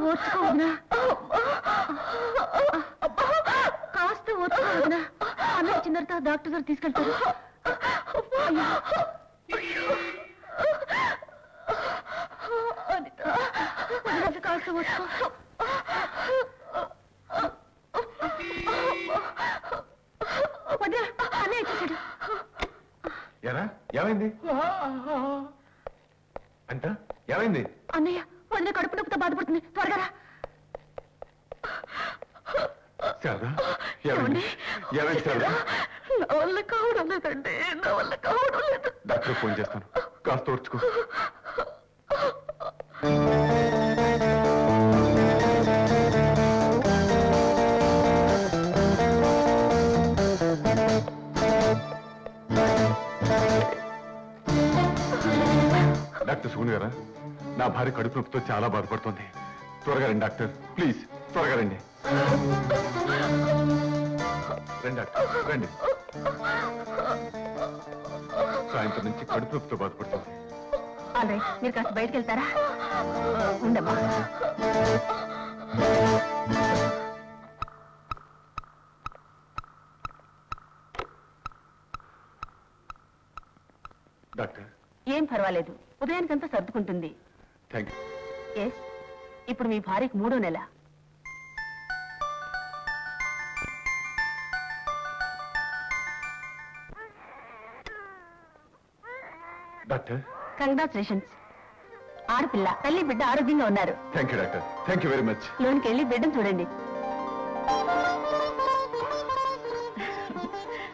ఓర్చుకోవద్దునా కాస్త ఓర్చుకోవద్దునా అన్నయ్య వచ్చిన తర్వాత డాక్టర్ గారు తీసుకెళ్తారు కాస్త ఓర్చుకో వదినా అన్నయ్య వచ్చేసాడు ఎరా ఏమైంది అంట ఏమైంది అన్నయ్య వదిన కడుపు నొప్పితో బాధపడుతుంది త్వరగా శారదా ఏమైంది ఏమైంది శారదా నా వల్ల కావడం లేదండి నా వల్ల కావడం లేదు డాక్టర్ ఫోన్ చేస్తాను కాస్త ఓర్చుకో డాక్టర్ సుగుణ్ గారా నా భార్య కడుపు నొప్పితో చాలా బాధపడుతుంది త్వరగా రండి డాక్టర్ ప్లీజ్ త్వరగా రండి రండి డాక్టర్ రండి సాయంత్రం నుంచి కడుపు నొప్పితో బాధపడుతుంది అదే మీరు కాస్త బయటకు వెళ్తారా ఉండమ్మా డాక్టర్ ఏం పర్వాలేదు ఉదయానికంతా సర్దుకుంటుంది థ్యాంక్ యూ ఎస్ ఇప్పుడు మీ భార్యకు 3వ నెల డాక్టర్ కంగ్రాచులేషన్స్ ఆడపిల్ల తల్లి బిడ్డ ఆరోగ్యంగా ఉన్నారు thank you doctor thank you very much లోనికి వెళ్ళి బిడ్డను చూడండి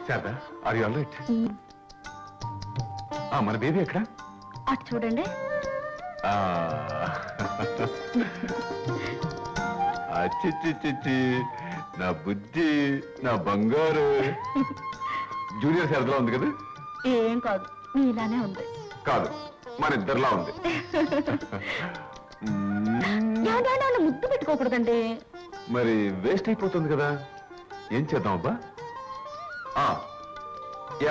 Sharada are you all right మన బేబీ ఎక్కడ అటు చూడండి చిచ్చి నా బుజ్జి నా బంగారు జూనియర్ శారదలా ఉంది కదా ఏం కాదు మీ ఇలానే ఉంది కాదు మన ఇద్దరిలా ఉంది ముద్దు పెట్టుకోకూడదండి మరి వేస్ట్ అయిపోతుంది కదా ఏం చేద్దాం అబ్బా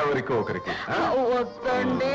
ఎవరికో ఒకరికి వద్దండి